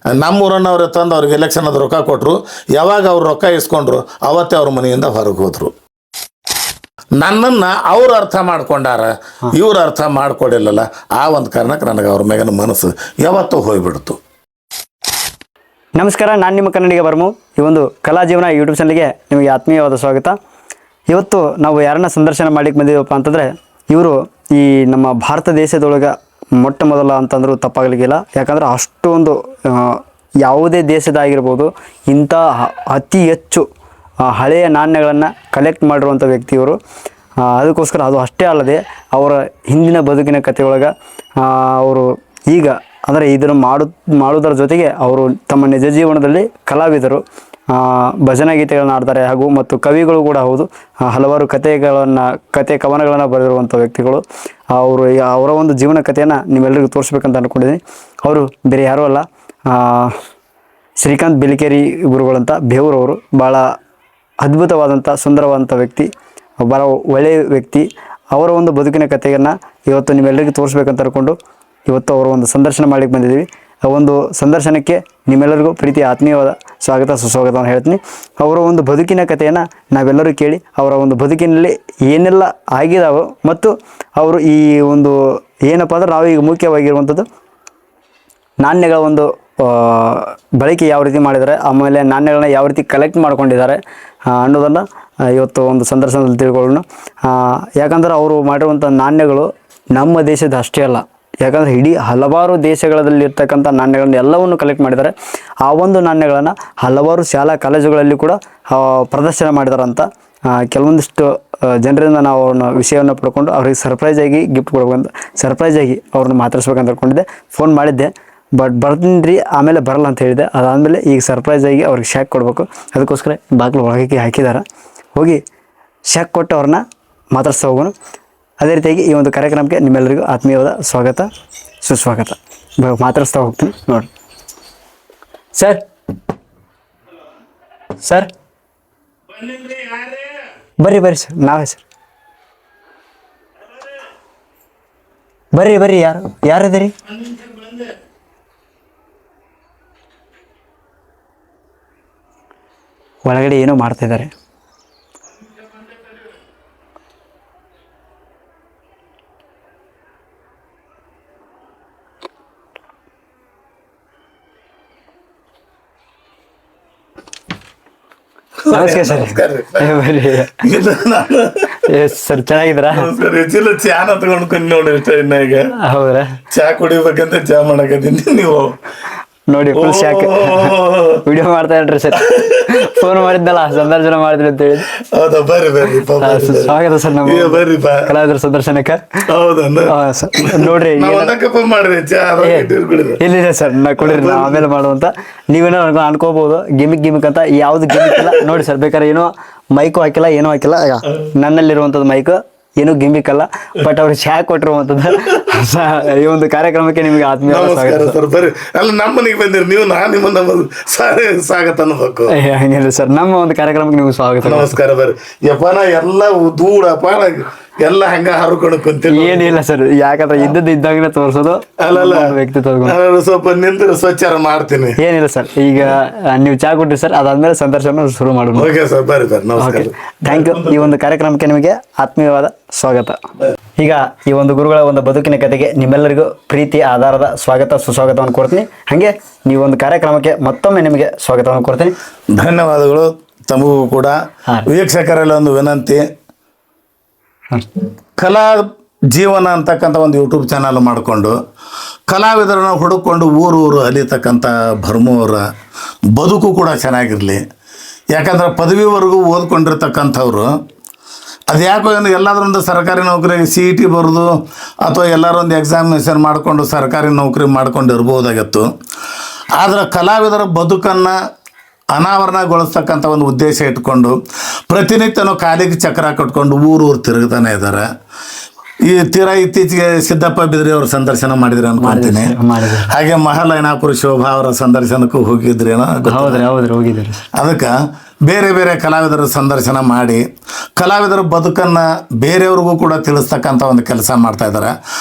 ನಮ್ಮೂರನ್ನವ್ರೆ ತಂದು ಅವ್ರಿಗೆ ಎಲೆಕ್ಷನ್ ಅದು ರೊಕ್ಕ ಕೊಟ್ಟರು. ಯಾವಾಗ ಅವ್ರು ರೊಕ್ಕ ಇಸ್ಕೊಂಡ್ರು ಅವತ್ತೇ ಅವ್ರ ಮನೆಯಿಂದ ಹೊರಗೆ ಹೋದರು. ನನ್ನನ್ನು ಅವ್ರು ಅರ್ಥ ಮಾಡ್ಕೊಂಡಾರ, ಇವ್ರು ಅರ್ಥ ಮಾಡ್ಕೊಡಿಲ್ಲಲ್ಲ. ಆ ಒಂದು ಕಾರಣಕ್ಕೆ ನನಗೆ ಅವ್ರ ಮ್ಯಾಗಿನ ಮನಸ್ಸು ಯಾವತ್ತೂ ಹೋಗ್ಬಿಡ್ತು. ನಮಸ್ಕಾರ, ನಾನು ನಿಮ್ಮ ಕನ್ನಡಿಗ ಬರ್ಮು. ಈ ಒಂದು ಕಲಾ ಜೀವನ ಯೂಟ್ಯೂಬ್ ಚಾನಲ್ಗೆ ನಿಮಗೆ ಆತ್ಮೀಯವಾದ ಸ್ವಾಗತ. ಇವತ್ತು ನಾವು ಯಾರನ್ನ ಸಂದರ್ಶನ ಮಾಡಲಿಕ್ಕೆ ಬಂದಿದ್ದೀವಪ್ಪ ಅಂತಂದರೆ, ಇವರು ಈ ನಮ್ಮ ಭಾರತ ದೇಶದೊಳಗೆ ಮೊಟ್ಟ ಮೊದಲ ಅಂತಂದ್ರೂ ತಪ್ಪಾಗಲಿಕ್ಕಿಲ್ಲ. ಯಾಕಂದರೆ ಅಷ್ಟೊಂದು ಯಾವುದೇ ದೇಶದಾಗಿರ್ಬೋದು ಇಂಥ ಅತಿ ಹೆಚ್ಚು ಹಳೆಯ ನಾಣ್ಯಗಳನ್ನು ಕಲೆಕ್ಟ್ ಮಾಡಿರುವಂಥ ವ್ಯಕ್ತಿಯವರು. ಅದಕ್ಕೋಸ್ಕರ ಅದು ಅಷ್ಟೇ ಅಲ್ಲದೆ ಅವರ ಹಿಂದಿನ ಬದುಕಿನ ಕಥೆಯೊಳಗೆ ಅವರು ಈಗ ಅಂದರೆ ಇದನ್ನು ಮಾಡೋದರ ಜೊತೆಗೆ ಅವರು ತಮ್ಮ ನಿಜ ಜೀವನದಲ್ಲಿ ಕಲಾವಿದರು, ಭಜನಾ ಗೀತೆಗಳನ್ನು ಆಡ್ತಾರೆ ಹಾಗೂ ಮತ್ತು ಕವಿಗಳು ಕೂಡ ಹೌದು. ಹಲವಾರು ಕತೆ ಕವನಗಳನ್ನು ಬರೆದಿರುವಂಥ ವ್ಯಕ್ತಿಗಳು. ಅವರ ಒಂದು ಜೀವನ ಕಥೆಯನ್ನು ನೀವೆಲ್ಲರಿಗೂ ತೋರಿಸ್ಬೇಕಂತ ಅಂದ್ಕೊಂಡಿದ್ದೀನಿ. ಅವರು ಬೇರೆ ಯಾರೂ ಅಲ್ಲ, ಶ್ರೀಕಾಂತ್ ಬಿಳಿಕೇರಿ ಗುರುಗಳಂತ ಬೇವೂರವರು. ಭಾಳ ಅದ್ಭುತವಾದಂಥ ಸುಂದರವಾದಂಥ ವ್ಯಕ್ತಿ, ಭಾಳ ಒಳ್ಳೆಯ ವ್ಯಕ್ತಿ. ಅವರ ಒಂದು ಬದುಕಿನ ಕಥೆಯನ್ನು ಇವತ್ತು ನೀವೆಲ್ಲರಿಗೂ ತೋರಿಸ್ಬೇಕಂತ ಅಂದ್ಕೊಂಡು ಇವತ್ತು ಅವರ ಒಂದು ಸಂದರ್ಶನ ಮಾಡಲಿಕ್ಕೆ ಬಂದಿದ್ದೀವಿ. ಒಂದು ಸಂದರ್ಶನಕ್ಕೆ ನಿಮ್ಮೆಲ್ಲರಿಗೂ ಪ್ರೀತಿ ಆತ್ಮೀಯವಾದ ಸ್ವಾಗತ ಸುಸ್ವಾಗತವನ್ನು ಹೇಳ್ತೀನಿ. ಅವರ ಒಂದು ಬದುಕಿನ ಕಥೆಯನ್ನು ನಾವೆಲ್ಲರೂ ಕೇಳಿ ಅವರ ಒಂದು ಬದುಕಿನಲ್ಲಿ ಏನೆಲ್ಲ ಆಗಿದಾವೋ ಮತ್ತು ಅವರು ಈ ಒಂದು ಏನಪ್ಪ ಅಂದ್ರೆ ನಾವೀಗ ಮುಖ್ಯವಾಗಿರುವಂಥದ್ದು ನಾಣ್ಯಗಳ ಒಂದು ಬಳಕೆ ಯಾವ ರೀತಿ ಮಾಡಿದ್ದಾರೆ, ಆಮೇಲೆ ನಾಣ್ಯಗಳನ್ನ ಯಾವ ರೀತಿ ಕಲೆಕ್ಟ್ ಮಾಡ್ಕೊಂಡಿದ್ದಾರೆ ಅನ್ನೋದನ್ನು ಇವತ್ತು ಒಂದು ಸಂದರ್ಶನದಲ್ಲಿ ತಿಳ್ಕೊಳ್ಳೋಣ. ಯಾಕಂದ್ರೆ ಅವರು ಮಾಡಿರುವಂಥ ನಾಣ್ಯಗಳು ನಮ್ಮ ದೇಶದ ಅಷ್ಟೇ ಅಲ್ಲ, ಯಾಕಂದರೆ ಇಡೀ ಹಲವಾರು ದೇಶಗಳಲ್ಲಿರ್ತಕ್ಕಂಥ ನಾಣ್ಯಗಳನ್ನ ಎಲ್ಲವನ್ನು ಕಲೆಕ್ಟ್ ಮಾಡಿದ್ದಾರೆ. ಆ ಒಂದು ನಾಣ್ಯಗಳನ್ನು ಹಲವಾರು ಶಾಲಾ ಕಾಲೇಜುಗಳಲ್ಲಿ ಕೂಡ ಪ್ರದರ್ಶನ ಮಾಡಿದಾರಂತ. ಕೆಲವೊಂದಿಷ್ಟು ಜನರಿಂದ ನಾವು ಅವ್ರನ್ನ ವಿಷಯವನ್ನು ಪಡ್ಕೊಂಡು ಅವ್ರಿಗೆ ಸರ್ಪ್ರೈಸಾಗಿ ಗಿಫ್ಟ್ ಕೊಡ್ಬೇಕಂತ ಸರ್ಪ್ರೈಸಾಗಿ ಅವ್ರನ್ನ ಮಾತಾಡ್ಸ್ಬೇಕಂತ ಅಂದ್ಕೊಂಡಿದ್ದೆ. ಫೋನ್ ಮಾಡಿದ್ದೆ, ಬಟ್ ಬರ್ತೀನಿ ರೀ ಆಮೇಲೆ ಬರಲ್ಲ ಅಂತ ಹೇಳಿದೆ. ಅದಾದಮೇಲೆ ಈಗ ಸರ್ಪ್ರೈಸಾಗಿ ಅವ್ರಿಗೆ ಶಾಕ್ ಕೊಡಬೇಕು. ಅದಕ್ಕೋಸ್ಕರ ಬಾಗಿಲು ಒಳಗೆ ಹಾಕಿದ್ದಾರೆ. ಹೋಗಿ ಶಾಕ್ ಕೊಟ್ಟು ಅವ್ರನ್ನ ಮಾತಾಡ್ಸ್ತಾ ಹೋಗೋಣ. ಅದೇ ರೀತಿಯಾಗಿ ಈ ಒಂದು ಕಾರ್ಯಕ್ರಮಕ್ಕೆ ನಿಮ್ಮೆಲ್ಲರಿಗೂ ಆತ್ಮೀಯವಾದ ಸ್ವಾಗತ ಸುಸ್ವಾಗತ. ಮಾತಾಡಿಸ್ತಾ ಹೋಗ್ತೀನಿ ನೋಡಿ. ಸರ್ ಸರ್ ಬರ್ರಿ ಸರ್, ನಾವೇ ಸರ್. ಬರ್ರಿ ಯಾರದಿರಿ? ಒಳಗಡೆ ಏನೋ ಮಾಡ್ತಿದ್ದಾರೆ. ನಮಸ್ಕಾರ ಸರ್. ಸರ್ ಚೆನ್ನಾಗಿದ್ದೀರಾ? ಚಾನ ತಗೊಂಡ್ಕೊಂಡು ನೋಡಿ ಈಗ. ಹೌದಾ? ಚಾ ಕುಡಿಬೇಕಂತ ಚಾ ಮಾಡಕತ್ತೀನಿ. ನೀವು ನೋಡಿ ಫುಲ್ ಶಾಕ್. ವಿಡಿಯೋ ಮಾಡ್ತಾ ಇದ್ರಿ ಸರ್, ಫೋನ್ ಮಾಡಿದ್ನಲ್ಲ ಸಂದರ್ಶನ ಮಾಡಿದ್ರಿ ಅಂತ ಹೇಳಿ. ಹೌದಾ? ಬರ್ರಿ ಸ್ವಾಗತ ಸರ್ ನಮ್ಮ ಬರ್ರಿ ಕಲಾವಿದರ ಸಂದರ್ಶನಕ್ಕೆ. ನೋಡ್ರಿ ಇಲ್ಲ ಸರ್, ನಾ ಕುಡಿರಿ, ನಾ ಆಮೇಲೆ ಮಾಡುವಂತ. ನೀವೇನೋ ಅನ್ಕೋಬಹುದು ಗಿಮಿಕ್ ಅಂತ. ಯಾವ್ದು ಗಿಮಿಕ್ ಇಲ್ಲ ನೋಡಿ ಸರ್. ಬೇಕಾದ್ರೆ ಏನೋ ಮೈಕು ಹಾಕಿಲ್ಲ, ಏನೂ ಹಾಕಿಲ್ಲ. ನನ್ನಲ್ಲಿರುವಂಥದ್ದು ಮೈಕ್ ಏನೂ ಗಿಮಿಕ್ ಅಲ್ಲ, ಬಟ್ ಅವ್ರಿಗೆ ಶಾಕ್ ಕೊಟ್ಟಿರುವಂಥದ್ದು. ಈ ಒಂದು ಕಾರ್ಯಕ್ರಮಕ್ಕೆ ನಿಮಗೆ ಆತ್ಮೀಯ ಸರ್. ಬರ್ರಿ, ಅಲ್ಲ ನಮ್ಮ ಮನೆಗೆ ಬಂದಿರಿ ನೀವು, ನಾನು ನಿಮ್ಮನ್ನ ಸ್ವಾಗತ ಅನ್ಬೇಕು. ಹಂಗಿಲ್ಲ ಸರ್, ನಮ್ಮ ಒಂದು ಕಾರ್ಯಕ್ರಮಕ್ಕೆ ನಿಮ್ಗೆ ಸ್ವಾಗತ. ನಮಸ್ಕಾರ. ಬರ್ರಿ ಯಪ್ಪನ ಎಲ್ಲ ದೂಡಪ್ಪ ಎಲ್ಲ ಹಂಗ ಹರ್ಕೊಂಡು ಕುಂತೀನಿ. ಏನಿಲ್ಲ ಸರ್, ಯಾಕಂದ್ರೆ ಇದ್ದಾಗನೇ ತೋರಿಸೋದು. ಅಲ್ಲಲ್ಲ ವ್ಯಕ್ತಿ ಸ್ವಲ್ಪ ನಿಂತು ಸ್ವಚ್ಛಾರ ಮಾಡ್ತೀನಿ. ಏನಿಲ್ಲ ಸರ್, ಈಗ ನೀವು ಚಾ ಕೊಟ್ರಿ ಸರ್, ಅದಾದ್ಮೇಲೆ ಸಂದರ್ಶನ ಶುರು ಮಾಡೋಣ. ಓಕೆ ಸರ್, ಬರ್ರಿ ನಮಸ್ಕಾರ. Thank you. ಈ ಒಂದು ಕಾರ್ಯಕ್ರಮಕ್ಕೆ ನಿಮಗೆ ಆತ್ಮೀಯವಾದ ಸ್ವಾಗತ. ಈಗ ಈ ಒಂದು ಗುರುಗಳ ಒಂದು ಬದುಕಿನ ಕಥೆಗೆ ನಿಮ್ಮೆಲ್ಲರಿಗೂ ಪ್ರೀತಿ ಆಧಾರದ ಸ್ವಾಗತ ಸುಸ್ವಾಗತವನ್ನು ಕೊಡ್ತೀನಿ. ಹಾಗೆ ಈ ಒಂದು ಕಾರ್ಯಕ್ರಮಕ್ಕೆ ಮತ್ತೊಮ್ಮೆ ನಿಮಗೆ ಸ್ವಾಗತವನ್ನು ಕೊಡ್ತೀನಿ. ಧನ್ಯವಾದಗಳು. ತಮಗೂ ಕೂಡ ವೀಕ್ಷಕರಲ್ಲಿ ಒಂದು ವಿನಂತಿ, ಕಲಾ ಜೀವನ ಅಂತಕ್ಕಂಥ ಒಂದು ಯೂಟ್ಯೂಬ್ ಚಾನಲ್ ಮಾಡಿಕೊಂಡು ಕಲಾವಿದರನ್ನ ಹುಡುಕೊಂಡು ಊರು ಅಲಿತಕ್ಕಂಥ ಭರ್ಮವರ ಬದುಕು ಕೂಡ ಚೆನ್ನಾಗಿರಲಿ. ಯಾಕಂದ್ರೆ ಪದವಿವರೆಗೂ ಓದ್ಕೊಂಡಿರ್ತಕ್ಕಂಥವ್ರು ಅದು ಯಾಕೋ ಎಲ್ಲಾದ್ರೊಂದು ಸರ್ಕಾರಿ ನೌಕರಿಗೆ CET ಬರೋದು ಅಥವಾ ಎಲ್ಲರೊಂದು ಎಕ್ಸಾಮಿನೇಷನ್ ಮಾಡಿಕೊಂಡು ಸರ್ಕಾರಿ ನೌಕರಿ ಮಾಡ್ಕೊಂಡು ಇರ್ಬೋದಾಗಿತ್ತು. ಆದರೆ ಕಲಾವಿದರ ಬದುಕನ್ನು ಅನಾವರಣಗೊಳಿಸ್ತಕ್ಕಂಥ ಒಂದು ಉದ್ದೇಶ ಇಟ್ಕೊಂಡು ಪ್ರತಿನಿತ್ಯನೂ ಕಾಲಿಗೆ ಚಕ್ರ ಕಟ್ಕೊಂಡು ಊರು ತಿರುಗ್ತಾನೆ ಇದ್ದಾರೆ. ಈ ಇತ್ತೀಚೆಗೆ ಸಿದ್ದಪ್ಪ ಬಿದ್ರಿ ಅವ್ರ ಸಂದರ್ಶನ ಮಾಡಿದ್ರಿ ಅನ್ಕೊಂತೀನಿ. ಹಾಗೆ ಮಹಾಲಯನಾಪುರ ಶೋಭಾ ಅವರ ಸಂದರ್ಶನಕ್ಕೂ ಹೋಗಿದ್ರೇನೋ. ಹೋಗಿದ್ರಿ. ಅದಕ್ಕೆ ಬೇರೆ ಬೇರೆ ಕಲಾವಿದರ ಸಂದರ್ಶನ ಮಾಡಿ ಕಲಾವಿದರ ಬದುಕನ್ನು ಬೇರೆಯವ್ರಿಗೂ ಕೂಡ ತಿಳಿಸ್ತಕ್ಕಂಥ ಒಂದು ಕೆಲಸ ಮಾಡ್ತಾ ಇದ್ದಾರೆ.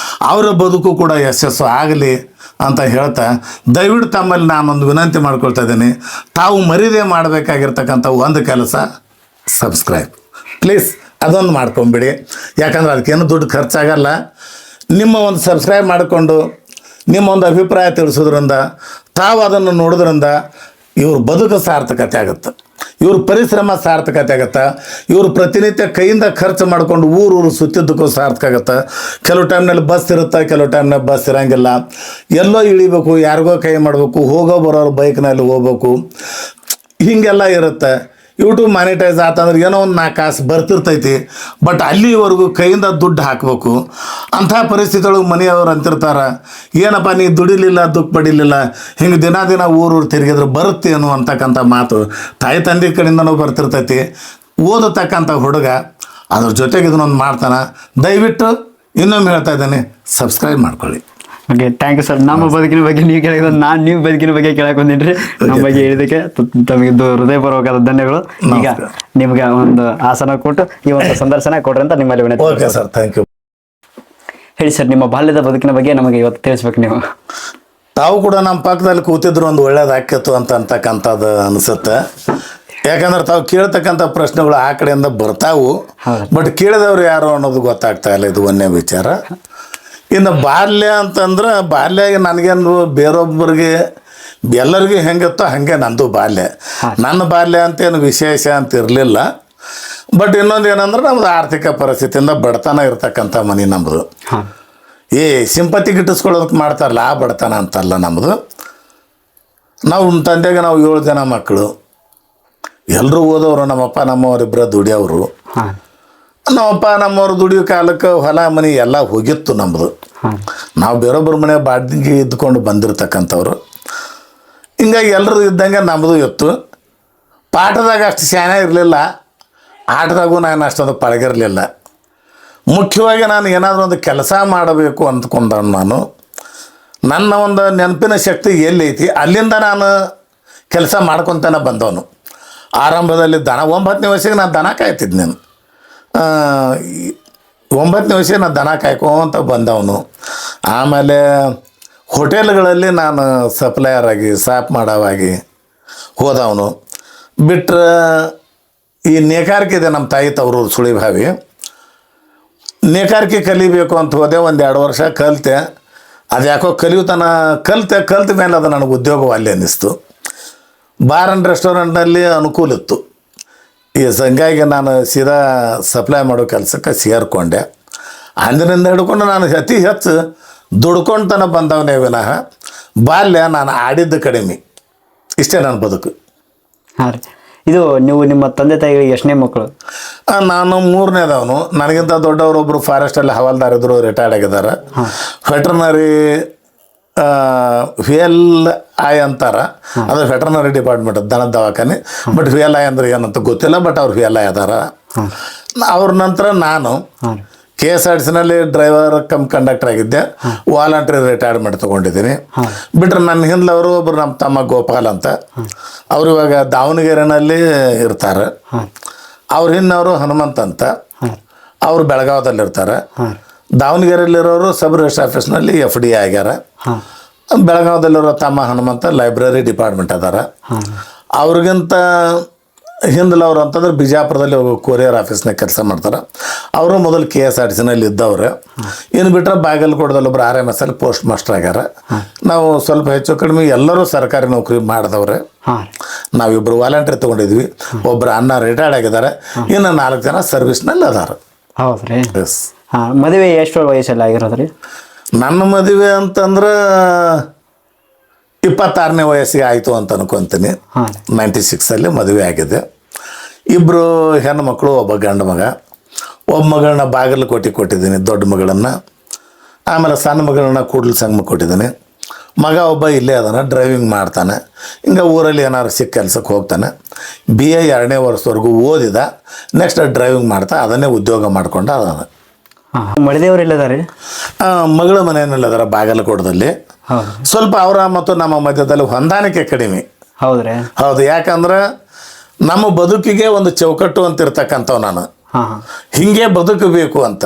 ಅವರ ಬದುಕು ಕೂಡ ಯಶಸ್ಸು ಆಗಲಿ, ಅಂತ ಹೇಳ್ತಾ ದಯವಿಟ್ಟು ತಮ್ಮಲ್ಲಿ ನಾನೊಂದು ವಿನಂತಿ ಮಾಡ್ಕೊಳ್ತಾ ಇದ್ದೀನಿ, ತಾವು ಮರಿದೇ ಮಾಡಬೇಕಾಗಿರ್ತಕ್ಕಂಥ ಒಂದು ಕೆಲಸ ಸಬ್ಸ್ಕ್ರೈಬ್ ಪ್ಲೀಸ್, ಅದೊಂದು ಮಾಡ್ಕೊಂಬಿಡಿ. ಯಾಕಂದ್ರೆ ಅದಕ್ಕೇನು ದುಡ್ಡು ಖರ್ಚಾಗಲ್ಲ. ನಿಮ್ಮ ಒಂದು ಸಬ್ಸ್ಕ್ರೈಬ್ ಮಾಡಿಕೊಂಡು ನಿಮ್ಮ ಒಂದು ಅಭಿಪ್ರಾಯ ತಿಳಿಸೋದ್ರಿಂದ, ತಾವು ಅದನ್ನು ನೋಡೋದ್ರಿಂದ ಇವ್ರ ಬದುಕು ಸಾರ್ಥಕತೆ ಆಗುತ್ತೆ, ಇವ್ರ ಪರಿಶ್ರಮ ಸಾರ್ಥಕತೆ ಆಗುತ್ತೆ, ಇವರು ಪ್ರತಿನಿತ್ಯ ಕೈಯಿಂದ ಖರ್ಚು ಮಾಡಿಕೊಂಡು ಊರೂರು ಸುತ್ತಿದ್ದಕ್ಕೂ ಸಾರ್ಥಕ ಆಗುತ್ತೆ. ಕೆಲವು ಟೈಮ್ನಲ್ಲಿ ಬಸ್ ಇರುತ್ತೆ, ಕೆಲವು ಟೈಮ್ನಲ್ಲಿ ಬಸ್ ಇರೋಂಗಿಲ್ಲ, ಎಲ್ಲೋ ಇಳಿಬೇಕು, ಯಾರಿಗೋ ಕೈ ಮಾಡಬೇಕು, ಹೋಗೋ ಬರೋರು ಬೈಕ್ನಲ್ಲಿ ಹೋಗ್ಬೇಕು, ಹೀಗೆಲ್ಲ ಇರುತ್ತೆ. ಯೂಟ್ಯೂಬ್ ಮಾನಿಟೈಸ್ ಆತಂದ್ರೆ ಏನೋ ಒಂದು 4 ಕಾಸು ಬರ್ತಿರ್ತೈತಿ, ಬಟ್ ಅಲ್ಲಿವರೆಗೂ ಕೈಯಿಂದ ದುಡ್ಡು ಹಾಕಬೇಕು. ಅಂಥ ಪರಿಸ್ಥಿತಿಯೊಳಗೆ ಮನೆಯವ್ರು ಅಂತಿರ್ತಾರೆ, ಏನಪ್ಪ ನೀ ದುಡಿಲಿಲ್ಲ ದುಃಖ ಪಡಿಲಿಲ್ಲ, ಹಿಂಗೆ ದಿನ ಊರೂರು ತಿರುಗಿದ್ರೆ ಬರುತ್ತೇನು ಅಂತಕ್ಕಂಥ ಮಾತು ತಾಯಿ ತಂದೆ ಕಡೆಯಿಂದನೂ ಬರ್ತಿರ್ತೈತಿ. ಓದತಕ್ಕಂಥ ಹುಡುಗ ಅದ್ರ ಜೊತೆಗೆ ಇದನ್ನೊಂದು ಮಾಡ್ತಾನೆ. ದಯವಿಟ್ಟು ಇನ್ನೊಮ್ಮೆ ಹೇಳ್ತಾ ಇದ್ದೀನಿ, ಸಬ್ಸ್ಕ್ರೈಬ್ ಮಾಡ್ಕೊಳ್ಳಿ. Okay, thank you sir. ನಮ್ಮ ಬದುಕಿನ ಬಗ್ಗೆ ನೀವು ಕೇಳಿದ್ರೆ ನಾನು ನಿಮ್ಮ ಬದುಕಿನ ಬಗ್ಗೆ ಕೇಳಕ್ಕೆ ಬಂದಿನ್ರಿ. ನಮ್ಮ ಬಗ್ಗೆ ಹೇಳಿದಕ್ಕೆ ತಮಗೆ ಹೃದಯಪೂರ್ವಕವಾದ ಧನ್ಯಗಳು. ಈಗ ನಿಮ್ಗೆ ಒಂದು ಆಸನ ಕೊಟ್ಟು ಈ ಒಂದು ಸಂದರ್ಶನ ಕೊಡ್ರಿ ಅಂತ ನಿಮ್ಮಲ್ಲಿ ವಿನಂತಿ. Okay sir, thank you. ಹೇಳಿ ಸರ್, ನಿಮ್ಮ ಬಾಲ್ಯದ ಬದುಕಿನ ಬಗ್ಗೆ ನಮಗೆ ಇವತ್ತು ತಿಳಿಸ್ಬೇಕು ನೀವು. ತಾವು ಕೂಡ ನಮ್ಮ ಪಕ್ಕದಲ್ಲಿ ಕೂತಿದ್ರು ಒಂದು ಒಳ್ಳೇದಾಕಿತ್ತು ಅಂತಕ್ಕಂಥದ್ದು ಅನಿಸುತ್ತೆ. ಯಾಕಂದ್ರೆ ತಾವು ಕೇಳ್ತಕ್ಕಂಥ ಪ್ರಶ್ನೆಗಳು ಆ ಕಡೆಯಿಂದ ಬರ್ತಾವು, ಬಟ್ ಕೇಳಿದವ್ರು ಯಾರು ಅನ್ನೋದು ಗೊತ್ತಾಗ್ತಾ ಇಲ್ಲ. ಇದು ಒಂದೇ ವಿಚಾರ. ಇನ್ನು ಬಾಲ್ಯ ಅಂತಂದ್ರೆ, ಬಾಲ್ಯ ನನಗೇನು ಬೇರೊಬ್ಬರಿಗೆ ಎಲ್ಲರಿಗೂ ಹೆಂಗಿತ್ತೋ ಹಾಗೆ ನಂದು ಬಾಲ್ಯ. ನನ್ನ ಬಾಲ್ಯ ಅಂತೇನು ವಿಶೇಷ ಅಂತ ಇರಲಿಲ್ಲ. ಬಟ್ ಇನ್ನೊಂದು ಏನಂದ್ರೆ, ನಮ್ಮದು ಆರ್ಥಿಕ ಪರಿಸ್ಥಿತಿಯಿಂದ ಬಡತನ ಇರ್ತಕ್ಕಂಥ ಮನೆ ನಮ್ಮದು. ಸಿಂಪತಿ ಗಿಟ್ಟಿಸ್ಕೊಳ್ಳೋದಕ್ಕೆ ಮಾಡ್ತಾರಲ್ಲ ಆ ಬಡತನ ಅಂತಲ್ಲ ನಮ್ಮದು. ನಾವು ತಂದೆಗೆ ನಾವು 7 ಜನ ಮಕ್ಕಳು, ಎಲ್ಲರೂ ಓದೋರು. ನಮ್ಮಪ್ಪ ನಮ್ಮವರಿಬ್ಬರು ದುಡಿಯೋರು. ನಮ್ಮಪ್ಪ ನಮ್ಮವ್ರು ದುಡಿಯೋ ಕಾಲಕ್ಕೆ ಹೊಲ ಮನೆ ಎಲ್ಲ ಹೋಗಿತ್ತು ನಮ್ಮದು. ನಾವು ಬೇರೊಬ್ಬರ ಮನೆ ಬಾಡಿಗೆ ಇದ್ದುಕೊಂಡು ಬಂದಿರತಕ್ಕಂಥವ್ರು. ಹಿಂಗಾಗಿ ಎಲ್ಲರೂ ಇದ್ದಂಗೆ ನಮ್ಮದು ಇತ್ತು. ಪಾಠದಾಗ ಅಷ್ಟು ಶಾನೆ ಇರಲಿಲ್ಲ, ಆಟದಾಗೂ ನಾನು ಅಷ್ಟೊಂದು ಪಳಗಿರಲಿಲ್ಲ. ಮುಖ್ಯವಾಗಿ ನಾನು ಏನಾದರೂ ಒಂದು ಕೆಲಸ ಮಾಡಬೇಕು ಅಂದ್ಕೊಂಡ ನಾನು, ನನ್ನ ಒಂದು ನೆನಪಿನ ಶಕ್ತಿ ಎಲ್ಲೈತಿ ಅಲ್ಲಿಂದ ನಾನು ಕೆಲಸ ಮಾಡ್ಕೊತಾನೆ ಬಂದವನು. ಆರಂಭದಲ್ಲಿ 9ನೇ ವಯಸ್ಸಿಗೆ ನಾನು ದನ ಕಾಯ್ತಿದ್ದೆ. ನಾನು 9ನೇ ವಯಸ್ಸಿಗೆ ನಾನು ದನ ಕಾಯ್ಕೊಂತ ಬಂದವನು. ಆಮೇಲೆ ಹೋಟೆಲ್ಗಳಲ್ಲಿ ನಾನು ಸಪ್ಲೈಯರ್ ಆಗಿ ಸಾಪ್ ಮಾಡೋವಾಗಿ ಹೋದವನು. ಬಿಟ್ಟರೆ ಈ ನೇಕಾರಿಕೆ ಇದೆ, ನಮ್ಮ ತಾಯಿ ತವರು ಸುಳಿಭಾವಿ. ನೇಕಾರಿಕೆ ಕಲಿಬೇಕು ಅಂತ ಹೋದೆ. 1-2 ವರ್ಷ ಕಲಿತೆ. ಅದು ಯಾಕೋ ಕಲಿತ ಮೇಲೆ ಅದು ನನಗೆ ಉದ್ಯೋಗವಲ್ಲಿ ಅನ್ನಿಸ್ತು. ಬಾರ್ ಆ್ಯಂಡ್ ರೆಸ್ಟೋರೆಂಟ್ನಲ್ಲಿ ಅನುಕೂಲ ಇತ್ತು. ಹಂಗಾಗಿ ನಾನು ಸೀದಾ ಸಪ್ಲೈ ಮಾಡೋ ಕೆಲಸಕ್ಕೆ ಸೇರಿಕೊಂಡೆ. ಅಂದಿನಿಂದ ಹಿಡ್ಕೊಂಡು ನಾನು ಅತಿ ಹೆಚ್ಚು ದುಡ್ಕೊಂಡು ತನಕ ಬಂದವನೇ ವಿನಃ ಬಾಲ್ಯ ನಾನು ಆಡಿದ್ದು ಕಡಿಮೆ. ಇಷ್ಟೇ ನನ್ನ ಬದುಕು. ಹಾಂ ರೀ. ಇದು ನೀವು ನಿಮ್ಮ ತಂದೆ ತಾಯಿಗಳಿಗೆ ಎಷ್ಟನೇ ಮಕ್ಕಳು? ನಾನು 3ನೇದವನು. ನನಗಿಂತ ದೊಡ್ಡವರೊಬ್ಬರು ಫಾರೆಸ್ಟಲ್ಲಿ ಹವಾಲ್ದಾರ್ ಇದ್ದರು, ರಿಟೈರ್ಡ್ ಆಗಿದ್ದಾರೆ. ವೆಟರ್ನರಿ VLI ಅಂತಾರ, ಅದು ವೆಟರ್ನರಿ ಡಿಪಾರ್ಟ್ಮೆಂಟ್, ದನದ ದವಾಖಾನೆ. ಬಟ್ VLI ಅಂದ್ರೆ ಏನಂತ ಗೊತ್ತಿಲ್ಲ, ಬಟ್ ಅವ್ರು VLI ಅದಾರ. ಅವ್ರ ನಂತರ ನಾನು KSRTCನಲ್ಲಿ ಡ್ರೈವರ್ ಕಮ್ ಕಂಡಕ್ಟರ್ ಆಗಿದ್ದೆ. ವಾಲಂಟ್ರಿ ರಿಟೈರ್ಮೆಂಟ್ ತೊಗೊಂಡಿದ್ದೀನಿ. ಬಿಟ್ರೆ ನನ್ನ ಹಿಂದಲವರು ಒಬ್ಬರು ನಮ್ಮ ತಮ್ಮ ಗೋಪಾಲ್ ಅಂತ, ಅವ್ರು ಇವಾಗ ದಾವಣಗೆರೆನಲ್ಲಿ ಇರ್ತಾರೆ. ಅವ್ರ ಹಿಂದವರು ಹನುಮಂತ್ ಅಂತ, ಅವರು ಬೆಳಗಾವದಲ್ಲಿರ್ತಾರೆ. ದಾವಣಗೆರೆಯಲ್ಲಿರೋರು ಸಬ್ ರಿಜಿಸ್ಟ್ರ್ ಆಫೀಸ್ನಲ್ಲಿ FD ಆಗ್ಯಾರ. ಬೆಳಗಾವದಲ್ಲಿರೋ ತಮ್ಮ ಹನುಮಂತ ಲೈಬ್ರರಿ ಡಿಪಾರ್ಟ್ಮೆಂಟ್ ಅದಾರ. ಅವ್ರಿಗಿಂತ ಹಿಂದಲವ್ರು ಅಂತಂದ್ರೆ ಬಿಜಾಪುರದಲ್ಲಿ ಕೊರಿಯರ್ ಆಫೀಸ್ನಾಗ ಕೆಲಸ ಮಾಡ್ತಾರೆ. ಅವರು ಮೊದಲು KSRTCನಲ್ಲಿ ಇದ್ದವ್ರೆ. ಇನ್ನು ಬಿಟ್ಟರೆ ಬಾಗಲಕೋಟದಲ್ಲಿ ಒಬ್ಬರು RMS ಅಲ್ಲಿ ಪೋಸ್ಟ್ ಮಾಸ್ಟರ್ ಆಗ್ಯಾರ. ನಾವು ಸ್ವಲ್ಪ ಹೆಚ್ಚು ಕಡಿಮೆ ಎಲ್ಲರೂ ಸರ್ಕಾರಿ ನೌಕರಿ ಮಾಡಿದವ್ರೆ. ನಾವಿಬ್ಬರು ವಾಲಂಟ್ರಿ ತೊಗೊಂಡಿದ್ವಿ. ಒಬ್ಬರು ಅಣ್ಣ ರಿಟೈರ್ಡ್ ಆಗಿದ್ದಾರೆ. ಇನ್ನು 4 ಜನ ಸರ್ವಿಸ್ನಲ್ಲಿ ಅದಾರ. ಹೌದು ರೀ. ಎಸ್. ಮದುವೆ ಎಷ್ಟು ವಯಸ್ಸಲ್ಲಿ ಆಗಿರೋದು ರೀ? ನನ್ನ ಮದುವೆ ಅಂತಂದ್ರೆ 26ನೇ ವಯಸ್ಸಿಗೆ ಆಯಿತು ಅಂತ ಅನ್ಕೊತೀನಿ. 96 ಮದುವೆ ಆಗಿದೆ. 2 ಹೆಣ್ಣು ಮಕ್ಕಳು, ಒಬ್ಬ ಗಂಡು ಮಗ. ಒಬ್ಬ ಮಗಳನ್ನ ಬಾಗಲಕೋಟೆ ಕೊಟ್ಟಿದ್ದೀನಿ, ದೊಡ್ಡ ಮಗಳನ್ನು. ಆಮೇಲೆ ಸಣ್ಣ ಮಗಳನ್ನ ಕೂಡಲ ಸಂಗಮ ಕೊಟ್ಟಿದ್ದೀನಿ. ಮಗ ಒಬ್ಬ ಇಲ್ಲೇ ಅದಾನ, ಡ್ರೈವಿಂಗ್ ಮಾಡ್ತಾನೆ. ಹಿಂಗೆ ಊರಲ್ಲಿ ಏನಾದ್ರು ಸಿಕ್ಕ ಕೆಲಸಕ್ಕೆ ಹೋಗ್ತಾನೆ. BA 2ನೇ ವರ್ಷದವರೆಗೂ ಓದಿದ. ನೆಕ್ಸ್ಟ್ ಡ್ರೈವಿಂಗ್ ಮಾಡ್ತಾ ಅದನ್ನೇ ಉದ್ಯೋಗ ಮಾಡ್ಕೊಂಡು ಅದಾನ. ಮಳೆದೇವ್ರು ಇಲ್ಲದಾರೆ? ಮಗಳ ಮನೆಯಲ್ಲಿ ಅದಾರ ಬಾಗಲಕೋಟದಲ್ಲಿ. ಸ್ವಲ್ಪ ಅವರ ಮತ್ತು ನಮ್ಮ ಮಧ್ಯದಲ್ಲಿ ಹೊಂದಾಣಿಕೆ ಕಡಿಮೆ. ಹೌದ್ರಿ? ಹೌದು. ಯಾಕಂದ್ರೆ ನಮ್ಮ ಬದುಕಿಗೆ ಒಂದು ಚೌಕಟ್ಟು ಅಂತ ಇರ್ತಕ್ಕಂಥವು ನಾನು. ಹಿಂಗೆ ಬದುಕಬೇಕು ಅಂತ.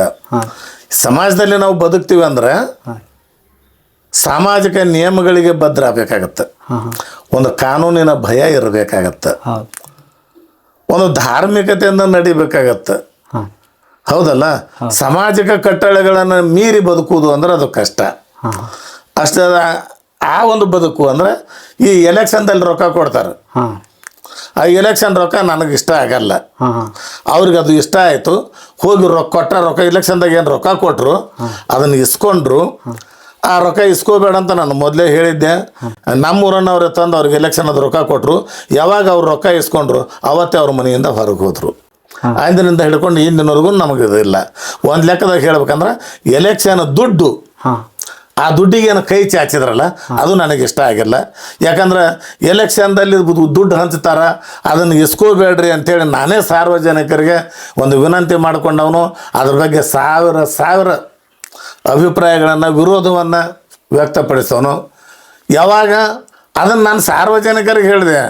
ಸಮಾಜದಲ್ಲಿ ನಾವು ಬದುಕ್ತೀವಿ ಅಂದ್ರೆ ಸಾಮಾಜಿಕ ನಿಯಮಗಳಿಗೆ ಬದ್ಧ ಆಗಬೇಕಾಗತ್ತೆ, ಹಾಂ ಹಾಂ ಒಂದು ಕಾನೂನಿನ ಭಯ ಇರಬೇಕಾಗತ್ತೆ, ಹೌದು ಒಂದು ಧಾರ್ಮಿಕತೆಯಿಂದ ನಡಿಬೇಕಾಗತ್ತೆ. ಹಾಂ ಹೌದಲ್ಲ, ಸಾಮಾಜಿಕ ಕಟ್ಟಳೆಗಳನ್ನು ಮೀರಿ ಬದುಕುವುದು ಅಂದ್ರೆ ಅದು ಕಷ್ಟ. ಹಾಂ ಅಷ್ಟೇ ಆ ಒಂದು ಬದುಕು ಅಂದ್ರೆ ಈ ಎಲೆಕ್ಷನ್ದಲ್ಲಿ ರೊಕ್ಕ ಕೊಡ್ತಾರೆ. ಹಾಂ ಆ ಎಲೆಕ್ಷನ್ ರೊಕ್ಕ ನನಗೆ ಇಷ್ಟ ಆಗಲ್ಲ. ಹಾಂ ಹಾಂ ಅವ್ರಿಗೆ ಅದು ಇಷ್ಟ ಆಯಿತು, ಹೋಗಿ ಕೊಟ್ಟ ರೊಕ್ಕ ಎಲೆಕ್ಷನ್ದಾಗ ಏನು ರೊಕ್ಕ ಕೊಟ್ಟರು ಅದನ್ನು ಇಸ್ಕೊಂಡ್ರು. ಆ ರೊಕ್ಕ ಇಸ್ಕೋಬೇಡ ಅಂತ ನಾನು ಮೊದಲೇ ಹೇಳಿದ್ದೆ. ನಮ್ಮೂರನ್ನವ್ರೆ ತಂದು ಅವ್ರಿಗೆ ಎಲೆಕ್ಷನ್ ಅದು ರೊಕ್ಕ ಕೊಟ್ಟರು. ಯಾವಾಗ ಅವ್ರು ರೊಕ್ಕ ಇಸ್ಕೊಂಡ್ರು ಅವತ್ತೇ ಅವ್ರ ಮನೆಯಿಂದ ಹೊರಗೆ ಹೋದರು. ಅಂದಿನಿಂದ ಹಿಡ್ಕೊಂಡು ಇಂದಿನವರೆಗೂ ನಮಗೆ ಇದಿಲ್ಲ. ಒಂದು ಲೆಕ್ಕದಾಗ ಹೇಳ್ಬೇಕಂದ್ರೆ ಎಲೆಕ್ಷನ್ ದುಡ್ಡು, ಹಾಂ ಆ ದುಡ್ಡಿಗೇನು ಕೈ ಚಾಚಿದ್ರಲ್ಲ ಅದು ನನಗೆ ಇಷ್ಟ ಆಗಿಲ್ಲ. ಯಾಕಂದ್ರೆ ಎಲೆಕ್ಷನ್ದಲ್ಲಿ ದುಡ್ಡು ಹಂಚ್ತಾರ, ಅದನ್ನು ಇಸ್ಕೋಬೇಡ್ರಿ ಅಂಥೇಳಿ ನಾನೇ ಸಾರ್ವಜನಿಕರಿಗೆ ಒಂದು ವಿನಂತಿ ಮಾಡಿಕೊಂಡವನು. ಅದ್ರ ಬಗ್ಗೆ ಸಾವಿರ ಅಭಿಪ್ರಾಯಗಳನ್ನು ವಿರೋಧವನ್ನು ವ್ಯಕ್ತಪಡಿಸೋನು. ಯಾವಾಗ ಅದನ್ನು ನಾನು ಸಾರ್ವಜನಿಕರಿಗೆ ಹೇಳಿದೆ,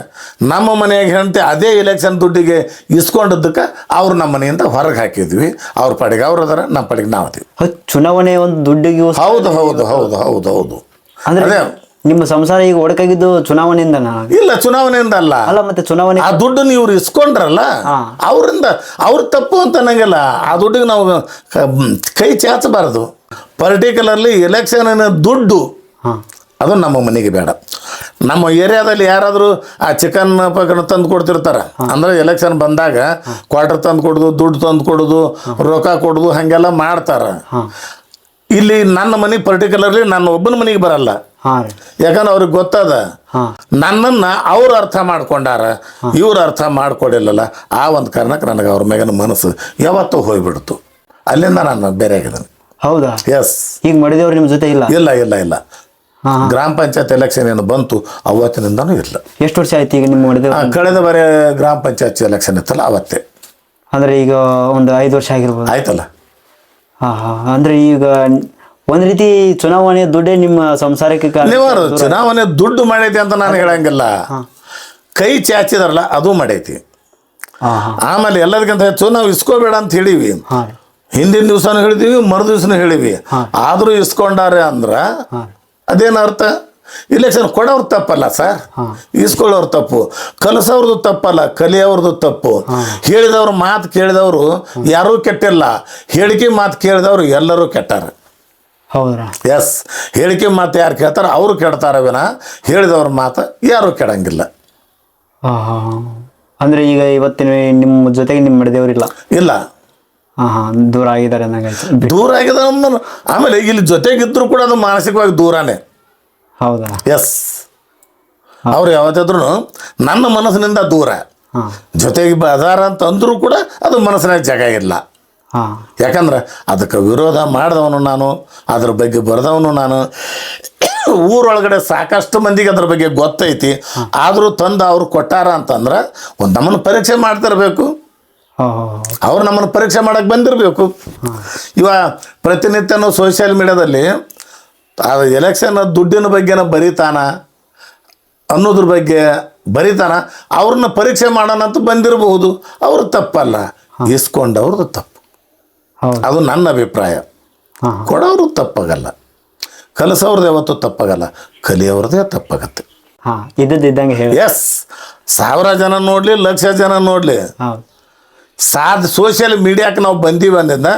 ನಮ್ಮ ಮನೆಯಾಗ ಹೆಂಡತಿ ಅದೇ ಎಲೆಕ್ಷನ್ ದುಡ್ಡಿಗೆ ಇಸ್ಕೊಂಡದ್ದಕ್ಕೆ ಅವ್ರು ನಮ್ಮ ಮನೆಯಿಂದ ಹೊರಗೆ ಹಾಕಿದ್ವಿ. ಅವ್ರ ಪಾಡಿಗೆ ಅವ್ರು ಅದಾರ, ನಮ್ಮ ಪಾಡಿಗೆ ನಾವು ಅದೀವಿ. ಚುನಾವಣೆ ಒಂದು ದುಡ್ಡಿಗೆ ಹೌದು ಹೌದು ಹೌದು ಹೌದು ಹೌದು ಅಂದ್ರೆ ಅದೇ ನಿಮ್ಮ ಸಂಸಾರ ಈಗ ಒಡಕಾಗಿದ್ದು ಚುನಾವಣೆಯಿಂದನಾ? ಇಲ್ಲ, ಚುನಾವಣೆಯಿಂದ ಅಲ್ಲ. ಅಲ್ಲ ಮತ್ತೆ ಚುನಾವಣೆ ಆ ದುಡ್ಡನ್ನು ಇವ್ರು ಇಸ್ಕೊಂಡ್ರಲ್ಲ ಅವರಿಂದ ಅವ್ರ ತಪ್ಪು ಅಂತ ಅನ್ನಂಗಿಲ್ಲ. ಆ ದುಡ್ಡಿಗೆ ನಾವು ಕೈ ಚಾಚಬಾರದು. ಪರ್ಟಿಕ್ಯುಲರ್ಲಿ ಎಲೆಕ್ಷನಿನ ದುಡ್ಡು ಹಾಂ ಅದು ನಮ್ಮ ಮನೆಗೆ ಬೇಡ. ನಮ್ಮ ಏರಿಯಾದಲ್ಲಿ ಯಾರಾದರೂ ಆ ಚಿಕನ್ ಪಕನ್ ತಂದು ಕೊಡ್ತಿರ್ತಾರೆ ಅಂದ್ರೆ ಎಲೆಕ್ಷನ್ ಬಂದಾಗ ಕ್ವಾರ್ಟರ್ ತಂದು ಕೊಡೋದು, ದುಡ್ಡು ತಂದು ಕೊಡೋದು, ರೊಕ್ಕ ಕೊಡೋದು, ಹಾಗೆಲ್ಲ ಮಾಡ್ತಾರೆ. ಇಲ್ಲಿ ನನ್ನ ಮನೆ ಪರ್ಟಿಕ್ಯುಲರ್ಲಿ ನನ್ನ ಒಬ್ಬನ ಮನೆಗೆ ಬರಲ್ಲ. ಹಾಂ ರೀ ಯಾಕಂದ್ರೆ ಅವ್ರಿಗೆ ಗೊತ್ತದ ಹಾಂ ನನ್ನನ್ನು ಅವ್ರು ಅರ್ಥ ಮಾಡ್ಕೊಂಡಾರ, ಇವ್ರು ಅರ್ಥ ಮಾಡ್ಕೊಡಿಲ್ಲಲ್ಲ. ಆ ಒಂದು ಕಾರಣಕ್ಕೆ ನನಗೆ ಅವ್ರ ಮ್ಯಾಗಿನ ಮನಸ್ಸು ಯಾವತ್ತೂ ಹೋಗ್ಬಿಡ್ತು. ಅಲ್ಲಿಂದ ನಾನು ಬೇರೆ ಆಗಿದ್ದೇನೆ. ಹೌದಾ? ಎಸ್. ಈಗ ಮಾಡಿದವ್ರು ನಿಮ್ಮ ಜೊತೆ ಇಲ್ಲ? ಇಲ್ಲ ಇಲ್ಲ ಇಲ್ಲ. ಹಾಂ ಗ್ರಾಮ ಪಂಚಾಯತ್ ಎಲೆಕ್ಷನ್ ಏನು ಬಂತು ಅವತ್ತಿನಿಂದನೂ ಇಲ್ಲ. ಎಷ್ಟು ವರ್ಷ ಆಯ್ತು ಈಗ ನಿಮ್ಮ ಮಾಡಿದವ್ರು? ಕಳೆದ ಬಾರಿ ಗ್ರಾಮ ಪಂಚಾಯತ್ ಎಲೆಕ್ಷನ್ ಇತ್ತಲ್ಲ ಅವತ್ತೇ. ಅಂದರೆ ಈಗ ಒಂದು 5 ವರ್ಷ ಆಗಿರ್ಬೋದು. ಆಯ್ತಲ್ಲ. ಹಾಂ ಹಾಂ ಅಂದರೆ ಈಗ ಒಂದು ರೀತಿ ಚುನಾವಣೆ ದುಡ್ಡೇ ನಿಮ್ಮ ಸಂಸಾರಕ್ಕೆ ನೀವು ಚುನಾವಣೆ ದುಡ್ಡು ಮಾಡೈತಿ ಅಂತ ನಾನು ಹೇಳಂಗಿಲ್ಲ. ಕೈ ಚಾಚಿದಾರಲ್ಲ ಅದು ಮಾಡೈತಿ. ಹಾಂ ಹಾಂ ಆಮೇಲೆ ಎಲ್ಲದಕ್ಕಿಂತ ಹೆಚ್ಚು ನಾವು ಇಸ್ಕೋಬೇಡ ಅಂತ ಹೇಳಿವಿ. ಹಾಂ ಹಿಂದಿನ ದಿವ್ಸನೂ ಹೇಳಿದೀವಿ, ಮರು ದಿವ್ಸನೂ ಹೇಳಿವಿ. ಆದರೂ ಇಸ್ಕೊಂಡಾರೆ ಅಂದ್ರೆ ಅದೇನು ಅರ್ಥ? ಇಲೆಕ್ಷನ್ ಕೊಡೋರು ತಪ್ಪಲ್ಲ ಸರ್, ಇಸ್ಕೊಳ್ಳೋರು ತಪ್ಪು. ಕಲಿಸೋರ್ದು ತಪ್ಪಲ್ಲ, ಕಲಿಯೋರ್ದು ತಪ್ಪು. ಹೇಳಿದವ್ರು ಮಾತು ಕೇಳಿದವರು ಯಾರೂ ಕೆಟ್ಟಿಲ್ಲ, ಹೇಳಿಕೆ ಮಾತು ಕೇಳಿದವರು ಎಲ್ಲರೂ ಕೆಟ್ಟಾರ. ಹೌದ್ರಾ? ಎಸ್. ಹೇಳಿಕೆ ಮಾತು ಯಾರು ಕೇಳ್ತಾರೆ ಅವರು ಕೆಡ್ತಾರೆ ವಿನ ಹೇಳಿದವ್ರ ಮಾತು ಯಾರೂ ಕೆಡಂಗಿಲ್ಲ. ಹಾಂ ಹಾಂ ಅಂದರೆ ಈಗ ಇವತ್ತಿನ ನಿಮ್ಮ ಜೊತೆಗೆ ನಿಮ್ಮ ಮಡಿದೇವ್ರಿಲ್ಲ? ಇಲ್ಲ. ಹಾಂ ಹಾಂ ದೂರ ಆಗಿದ್ದಾರೆ ಅನ್ನಂಗಾಯ್ತು. ದೂರ ಆಗಿದೆ. ಆಮೇಲೆ ಇಲ್ಲಿ ಜೊತೆಗಿದ್ರು ಕೂಡ ಅದು ಮಾನಸಿಕವಾಗಿ ದೂರನೇ. ಹೌದಾ? ಎಸ್. ಅವ್ರು ಯಾವತ್ತಾದ್ರೂ ನನ್ನ ಮನಸ್ಸಿನಿಂದ ದೂರ. ಹಾಂ ಜೊತೆಗೆ ಅದಾರ ಅಂತ ಅಂದರೂ ಕೂಡ ಅದು ಮನಸ್ಸಿನಾಗ ಜಾಗ ಇಲ್ಲ. ಹಾಂ ಯಾಕಂದ್ರೆ ಅದಕ್ಕೆ ವಿರೋಧ ಮಾಡಿದವನು ನಾನು, ಅದ್ರ ಬಗ್ಗೆ ಬರೆದವನು ನಾನು. ಊರೊಳಗಡೆ ಸಾಕಷ್ಟು ಮಂದಿಗೆ ಅದ್ರ ಬಗ್ಗೆ ಗೊತ್ತೈತಿ. ಆದರೂ ತಂದು ಅವ್ರು ಕೊಟ್ಟಾರ ಅಂತಂದ್ರೆ ಒಂದು ನಮ್ಮನ್ನು ಪರೀಕ್ಷೆ ಮಾಡ್ತಿರ್ಬೇಕು. ಅವ್ರು ನಮ್ಮನ್ನು ಪರೀಕ್ಷೆ ಮಾಡೋಕ್ಕೆ ಬಂದಿರಬೇಕು. ಇವಾಗ ಪ್ರತಿನಿತ್ಯನೂ ಸೋಷಿಯಲ್ ಮೀಡಿಯಾದಲ್ಲಿ ಅದು ಎಲೆಕ್ಷನ್ ದುಡ್ಡಿನ ಬಗ್ಗೆನ ಬರೀತಾನ ಅನ್ನೋದ್ರ ಬಗ್ಗೆ ಬರೀತಾನ. ಅವ್ರನ್ನ ಪರೀಕ್ಷೆ ಮಾಡೋಣ ಅಂತ ಬಂದಿರಬಹುದು. ಅವ್ರು ತಪ್ಪಲ್ಲ, ಇಸ್ಕೊಂಡವ್ರದ್ದು ತಪ್ಪು. ಅದು ನನ್ನ ಅಭಿಪ್ರಾಯ. ಕೊಡೋರು ತಪ್ಪಾಗಲ್ಲ, ಕಲಿಸೋರ್ದು ಯಾವತ್ತೂ ತಪ್ಪಾಗಲ್ಲ, ಕಲಿಯೋರ್ದೇ ತಪ್ಪಾಗತ್ತೆ. ಇದ್ದಂಗೆ ಹೇಳಿ. ಎಸ್. 1000 ಜನ ನೋಡಲಿ, ಲಕ್ಷ ಜನ ನೋಡಲಿ, ಸೋಷಿಯಲ್ ಮೀಡಿಯಾಕ್ಕೆ ನಾವು ಬಂದೀವಿ ಅಂದಿಂದ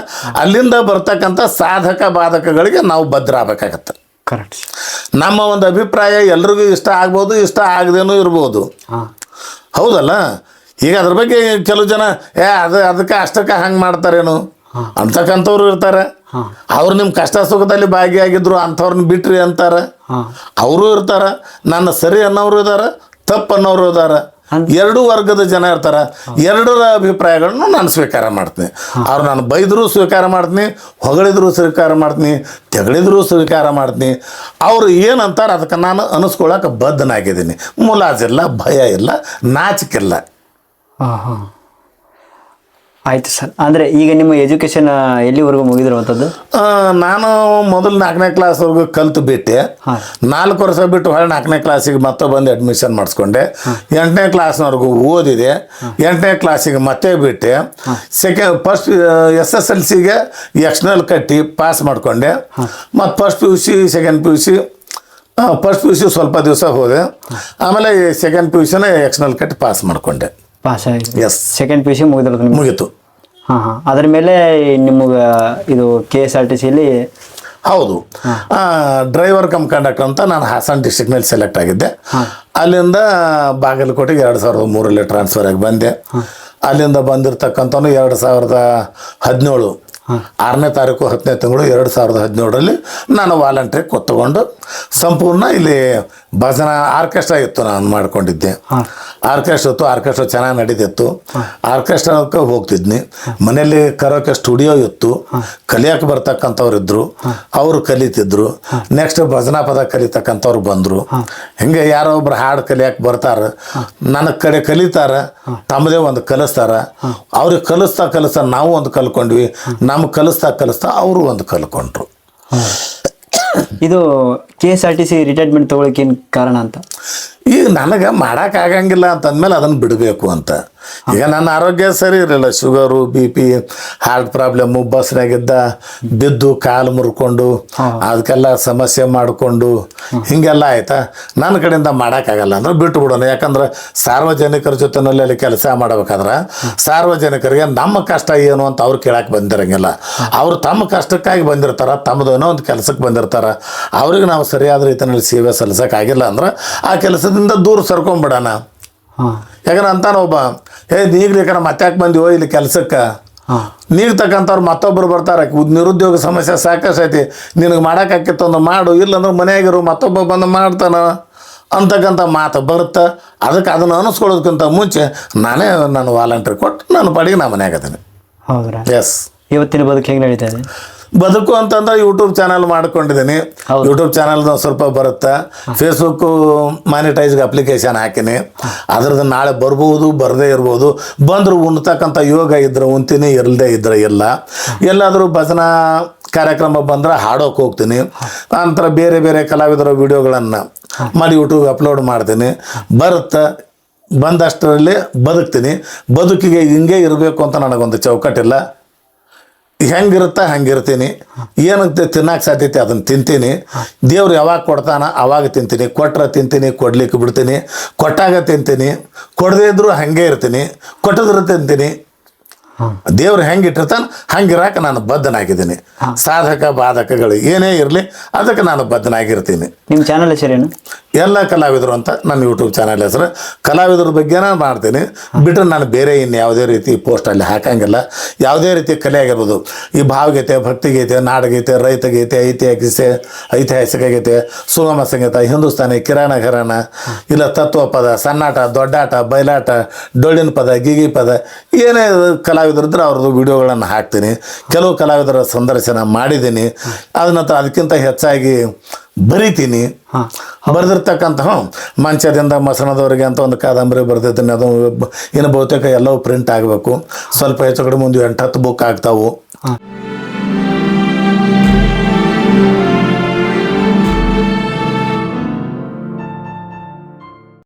ಅಲ್ಲಿಂದ ಬರ್ತಕ್ಕಂಥ ಸಾಧಕ ಬಾಧಕಗಳಿಗೆ ನಾವು ಬದ್ಧ ಆಗಬೇಕಾಗತ್ತೆ. ಕರೆಕ್ಟ್. ನಮ್ಮ ಒಂದು ಅಭಿಪ್ರಾಯ ಎಲ್ರಿಗೂ ಇಷ್ಟ ಆಗ್ಬೋದು, ಇಷ್ಟ ಆಗದೇನೂ ಇರ್ಬೋದು. ಹೌದಲ್ಲ? ಈಗ ಅದ್ರ ಬಗ್ಗೆ ಕೆಲವು ಜನ ಅದಕ್ಕೆ ಅಷ್ಟಕ್ಕೆ ಹಂಗೆ ಮಾಡ್ತಾರೇನು ಅಂತಕ್ಕಂಥವ್ರು ಇರ್ತಾರೆ. ಅವ್ರು ನಿಮ್ಮ ಕಷ್ಟ ಸುಖದಲ್ಲಿ ಭಾಗಿಯಾಗಿದ್ರು ಅಂಥವ್ರನ್ನ ಬಿಟ್ರಿ ಅಂತಾರೆ. ಅವರು ಇರ್ತಾರೆ. ನನ್ನ ಸರಿ ಅನ್ನೋರು ಇದ್ದಾರೆ, ತಪ್ಪು ಅನ್ನೋರು ಇದ್ದಾರೆ. ಎರಡೂ ವರ್ಗದ ಜನ ಇರ್ತಾರೆ. ಎರಡರ ಅಭಿಪ್ರಾಯಗಳನ್ನು ನಾನು ಸ್ವೀಕಾರ ಮಾಡ್ತೀನಿ. ಅವ್ರು ನಾನು ಬೈದರೂ ಸ್ವೀಕಾರ ಮಾಡ್ತೀನಿ, ಹೊಗಳಿದ್ರು ಸ್ವೀಕಾರ ಮಾಡ್ತೀನಿ, ತೆಗಳಿದ್ರು ಸ್ವೀಕಾರ ಮಾಡ್ತೀನಿ. ಅವರು ಏನಂತಾರೆ ಅದಕ್ಕೆ ನಾನು ಅನಿಸ್ಕೊಳ್ಳೋಕೆ ಬದ್ಧನಾಗಿದ್ದೀನಿ. ಮುಲಾಜಿಲ್ಲ, ಭಯ ಇಲ್ಲ, ನಾಚಿಕಿಲ್ಲ. ಆಯಿತು ಸರ್. ಅಂದರೆ ಈಗ ನಿಮ್ಮ ಎಜುಕೇಷನ್ ಎಲ್ಲಿವರೆಗೂ ಮುಗಿದಿರುವಂಥದ್ದು? ನಾನು ಮೊದಲು 4ನೇ ಕ್ಲಾಸ್ವರೆಗೂ ಕಲ್ತು ಬಿಟ್ಟೆ. 4 ವರ್ಷ ಬಿಟ್ಟು ಹೊಳೆ 4ನೇ ಕ್ಲಾಸಿಗೆ ಮತ್ತೆ ಬಂದು ಅಡ್ಮಿಷನ್ ಮಾಡಿಸ್ಕೊಂಡೆ. 8ನೇ ಕ್ಲಾಸ್ನವರೆಗೂ ಓದಿದೆ. 8ನೇ ಕ್ಲಾಸಿಗೆ ಮತ್ತೆ ಬಿಟ್ಟೆ. ಫಸ್ಟ್ SSLCಗೆ ಎಕ್ಸ್ಟರ್ನಲ್ ಕಟ್ಟಿ ಪಾಸ್ ಮಾಡಿಕೊಂಡೆ. ಮತ್ತು first PUC second PUC first PUC ಸ್ವಲ್ಪ ದಿವಸ ಹೋದೆ. ಆಮೇಲೆ ಸೆಕೆಂಡ್ PUCನ ಎಕ್ಸ್ಟರ್ನಲ್ ಕಟ್ಟಿ ಪಾಸ್ ಮಾಡಿಕೊಂಡೆ. ಪಾಸ್ ಆಗಿದೆ. ಎಸ್, ಸೆಕೆಂಡ್ PUC ಮುಗಿದಿರೋದು ನಿಮ್ಗೆ? ಮುಗೀತು. ಹಾಂ. ಅದರ ಮೇಲೆ ನಿಮಗೆ ಇದು KSRTCಯಲ್ಲಿ ಹೌದು, ಡ್ರೈವರ್ ಕಮ್ ಕಂಡಕ್ಟರ್ ಅಂತ ನಾನು ಹಾಸನ ಡಿಸ್ಟ್ರಿಕ್ನಲ್ಲಿ ಸೆಲೆಕ್ಟ್ ಆಗಿದ್ದೆ. ಅಲ್ಲಿಂದ ಬಾಗಲಕೋಟೆಗೆ 2003ರಲ್ಲಿ ಟ್ರಾನ್ಸ್ಫರ್ ಆಗಿ ಬಂದೆ. ಅಲ್ಲಿಂದ ಬಂದಿರತಕ್ಕಂಥವನು 2017 6ನೇ ತಾರೀಕು 10ನೇ ತಿಂಗಳು 2017ರಲ್ಲಿ ನಾನು ವಾಲಂಟ್ರಿ ತಗೊಂಡು ಸಂಪೂರ್ಣ ಇಲ್ಲಿ ಭಜನಾ ಆರ್ಕೆಸ್ಟ್ರಾ ಇತ್ತು, ನಾನು ಮಾಡ್ಕೊಂಡಿದ್ದೆ. ಆರ್ಕೆಸ್ಟ್ರಾ ಇತ್ತು, ಆರ್ಕೆಸ್ಟ್ರಾ ಚೆನ್ನಾಗಿ ನಡೀತಿತ್ತು. ಆರ್ಕೆಸ್ಟ್ರಾಕ್ಕೆ ಹೋಗ್ತಿದ್ನಿ. ಮನೆಯಲ್ಲಿ ಕರೋಕೆ ಸ್ಟುಡಿಯೋ ಇತ್ತು, ಕಲಿಯೋಕೆ ಬರ್ತಕ್ಕಂಥವ್ರು ಇದ್ದರು, ಅವರು ಕಲಿತಿದ್ರು. ನೆಕ್ಸ್ಟ್ ಭಜನಾ ಪದ ಕಲಿತಕ್ಕಂಥವ್ರು ಬಂದರು. ಹಿಂಗೆ ಯಾರೋ ಒಬ್ರು ಹಾಡು ಕಲಿಯೋಕೆ ಬರ್ತಾರೆ, ನನ್ನ ಕಡೆ ಕಲಿತಾರೆ, ತಮ್ಮದೇ ಒಂದು ಕಲಿಸ್ತಾರೆ. ಅವ್ರಿಗೆ ಕಲಿಸ್ತಾ ನಾವು ಒಂದು ಕಲ್ಕೊಂಡ್ವಿ, ನಮ್ಗೆ ಕಲಿಸ್ತಾ ಅವರು ಒಂದು ಕಲ್ಕೊಂಡ್ರು. ಇದು KSRTC ರಿಟೈರ್ಮೆಂಟ್ ತೊಗೊಳಕ್ಕೆ ಏನು ಕಾರಣ ಅಂತ? ಈಗ ನನಗೆ ಮಾಡೋಕ್ಕಾಗಂಗಿಲ್ಲ ಅಂತಂದಮೇಲೆ ಅದನ್ನು ಬಿಡಬೇಕು ಅಂತ. ಈಗ ನನ್ನ ಆರೋಗ್ಯ ಸರಿ ಇರಲಿಲ್ಲ, ಶುಗರು, BP, ಹಾರ್ಟ್ ಪ್ರಾಬ್ಲಮ್ಮು, ಬಸ್ನಾಗಿದ್ದ ಬಿದ್ದು ಕಾಲು ಮುರ್ಕೊಂಡು ಅದಕ್ಕೆಲ್ಲ ಸಮಸ್ಯೆ ಮಾಡಿಕೊಂಡು ಹೀಗೆಲ್ಲ ಆಯ್ತಾ. ನನ್ನ ಕಡೆಯಿಂದ ಮಾಡೋಕ್ಕಾಗಲ್ಲ ಅಂದ್ರೆ ಬಿಟ್ಟು ಬಿಡೋಣ. ಯಾಕಂದ್ರೆ ಸಾರ್ವಜನಿಕರ ಜೊತೆನಲ್ಲಿ ಅಲ್ಲಿ ಕೆಲಸ ಮಾಡಬೇಕಾದ್ರೆ ಸಾರ್ವಜನಿಕರಿಗೆ ನಮ್ಮ ಕಷ್ಟ ಏನು ಅಂತ ಅವ್ರು ಕೇಳಕ್ಕೆ ಬಂದಿರಂಗಿಲ್ಲ. ಅವರು ತಮ್ಮ ಕಷ್ಟಕ್ಕಾಗಿ ಬಂದಿರ್ತಾರೆ, ತಮ್ಮದೇನೋ ಒಂದು ಕೆಲಸಕ್ಕೆ ಬಂದಿರ್ತಾರೆ. ಅವ್ರಿಗೆ ನಾವು ಸರಿಯಾದ ರೀತಿಯಲ್ಲಿ ಸೇವೆ ಸಲ್ಲಿಸೋಕ್ಕಾಗಿಲ್ಲ ಅಂದ್ರೆ ಆ ಕೆಲಸದಿಂದ ದೂರ ಸರ್ಕೊಂಡ್ಬಿಡೋಣ. ಯಾಕಂದ್ರೆ ಅಂತಾನೆ ಒಬ್ಬ, ನೀಗ್ಲಿಕ್ಕೆ ಮತ್ತೆ ಯಾಕೆ ಬಂದಿವೋ ಇಲ್ಲಿ ಕೆಲಸಕ್ಕೆ, ನೀರು ತಕ್ಕಂಥವ್ರು ಮತ್ತೊಬ್ಬರು ಬರ್ತಾರೆ, ನಿರುದ್ಯೋಗ ಸಮಸ್ಯೆ ಸಾಕಷ್ಟು ಐತಿ, ನಿನಗೆ ಮಾಡೋಕ್ಕಾಕಿತ್ತು ಒಂದು ಮಾಡು, ಇಲ್ಲಾಂದ್ರೆ ಮನೆಯಾಗಿರು ಮತ್ತೊಬ್ಬ ಬಂದು ಮಾಡ್ತಾನ ಅಂತಕ್ಕಂಥ ಮಾತು ಬರುತ್ತೆ. ಅದಕ್ಕೆ ಅದನ್ನು ಅನ್ನಿಸ್ಕೊಳ್ಳೋದಕ್ಕಿಂತ ಮುಂಚೆ ನಾನೇ ನಾನು ವಾಲಂಟ್ರಿ ಕೊಟ್ಟು ನನ್ನ ಪಾಡಿಗೆ ನಾನು ಮನೆಯಾಗತ್ತೀನಿ. ಹೌದ್ರಾ? ಎಸ್. ಇವತ್ತಿನ ಬದುಕು ಹೇಗೆ ನಡೀತಾ ಇದೆ? ಬದುಕು ಅಂತಂದ್ರೆ ಯೂಟ್ಯೂಬ್ ಚಾನಲ್ ಮಾಡ್ಕೊಂಡಿದ್ದೀನಿ. ಯೂಟ್ಯೂಬ್ ಚಾನಲ್ದು ಸ್ವಲ್ಪ ಬರುತ್ತೆ. ಫೇಸ್ಬುಕ್ಕು ಮಾನಿಟೈಸ್ಗೆ ಅಪ್ಲಿಕೇಶನ್ ಹಾಕಿನಿ. ಅದ್ರದ್ದು ನಾಳೆ ಬರ್ಬೋದು, ಬರದೇ ಇರ್ಬೋದು. ಬಂದರೂ ಉಣ್ತಕ್ಕಂಥ ಯೋಗ ಇದ್ರೆ ಉಣ್ತೀನಿ, ಇರದೇ ಇದ್ರೆ ಇಲ್ಲ. ಎಲ್ಲಾದರೂ ಭಜನಾ ಕಾರ್ಯಕ್ರಮ ಬಂದರೆ ಹಾಡೋಕೆ ಹೋಗ್ತೀನಿ. ನಂತರ ಬೇರೆ ಬೇರೆ ಕಲಾವಿದರ ವಿಡಿಯೋಗಳನ್ನು ಮಾಡಿ ಯೂಟ್ಯೂಬ್ ಅಪ್ಲೋಡ್ ಮಾಡ್ತೀನಿ. ಬರುತ್ತೆ, ಬಂದಷ್ಟರಲ್ಲಿ ಬದುಕ್ತೀನಿ. ಬದುಕಿಗೆ ಹಿಂಗೆ ಇರಬೇಕು ಅಂತ ನನಗೊಂದು ಚೌಕಟ್ಟಿಲ್ಲ. ಹೆಂಗಿರುತ್ತೆ ಹಂಗಿರ್ತೀನಿ. ಏನಕ್ಕೆ ತಿನ್ನಕ್ಕೆ ಸಾಧ್ಯತೆ ಅದನ್ನು ತಿಂತೀನಿ. ದೇವ್ರು ಯಾವಾಗ ಕೊಡ್ತಾನ ಅವಾಗ ತಿಂತೀನಿ. ಕೊಟ್ಟರೆ ತಿಂತೀನಿ, ಕೊಡ್ಲಿಕ್ಕೆ ಬಿಡ್ತೀನಿ. ಕೊಟ್ಟಾಗ ತಿಂತೀನಿ, ಕೊಡದೇ ಇದ್ರೂ ಹಾಗೆ ಇರ್ತೀನಿ, ಕೊಟ್ಟಿದ್ರೆ ತಿಂತೀನಿ. ದೇವ್ರು ಹೆಂಗೆ ಇಟ್ಟಿರ್ತಾನೆ ಹಂಗಿರಾಕ ನಾನು ಬದ್ಧನಾಗಿದ್ದೀನಿ. ಸಾಧಕ ಬಾಧಕಗಳು ಏನೇ ಇರಲಿ ಅದಕ್ಕೆ ನಾನು ಬದ್ಧನಾಗಿರ್ತೀನಿ. ನಿಮ್ಮ ಚಾನಲ್ ಹೆಸರೇನು? ಎಲ್ಲ ಕಲಾವಿದರು ಅಂತ ನನ್ನ ಯೂಟ್ಯೂಬ್ ಚಾನಲ್ ಹೆಸರು. ಕಲಾವಿದ್ರ ಬಗ್ಗೆನ ಮಾಡ್ತೀನಿ, ಬಿಟ್ಟರೆ ನಾನು ಬೇರೆ ಇನ್ನು ಯಾವುದೇ ರೀತಿ ಪೋಸ್ಟಲ್ಲಿ ಹಾಕಂಗಿಲ್ಲ. ಯಾವುದೇ ರೀತಿ ಕಲೆ ಆಗಿರ್ಬೋದು, ಈ ಭಾವಗೀತೆ, ಭಕ್ತಿಗೀತೆ, ನಾಡಗೀತೆ, ರೈತಗೀತೆ, ಐತಿಹಾಸಿಕ ಗೀತೆ, ಸುಗಮ ಸಂಗೀತ, ಹಿಂದೂಸ್ತಾನಿ, ಕಿರಾಣ ಘರಾಣ, ಇಲ್ಲ ತತ್ವ ಪದ, ಸಣ್ಣಾಟ, ದೊಡ್ಡಾಟ, ಬಯಲಾಟ, ಡೊಳ್ಳಿನ ಪದ, ಗೀಗಿ ಪದ, ಏನೇ ಕಲಾವಿದರಿದ್ರೆ ಅವ್ರದ್ದು ವಿಡಿಯೋಗಳನ್ನು ಹಾಕ್ತೀನಿ. ಕೆಲವು ಕಲಾವಿದರ ಸಂದರ್ಶನ ಮಾಡಿದ್ದೀನಿ. ಅದ ನಂತರ ಅದಕ್ಕಿಂತ ಹೆಚ್ಚಾಗಿ ಬರಿತೀನಿ. ಬರೆದಿರ್ತಕ್ಕಂಥ ಮಂಚದಿಂದ ಮಸಣದವರೆಗೆ ಅಂತ ಒಂದು ಕಾದಂಬರಿ ಬರ್ದಿದ್ದೀನಿ. ಅದು ಇನ್ನು ಬಹುತೇಕ ಎಲ್ಲವೂ ಪ್ರಿಂಟ್ ಆಗಬೇಕು. ಸ್ವಲ್ಪ ಹೆಚ್ಚು ಕಡಿಮೆ ಒಂದು 8-10 ಬುಕ್ ಆಗ್ತಾವು.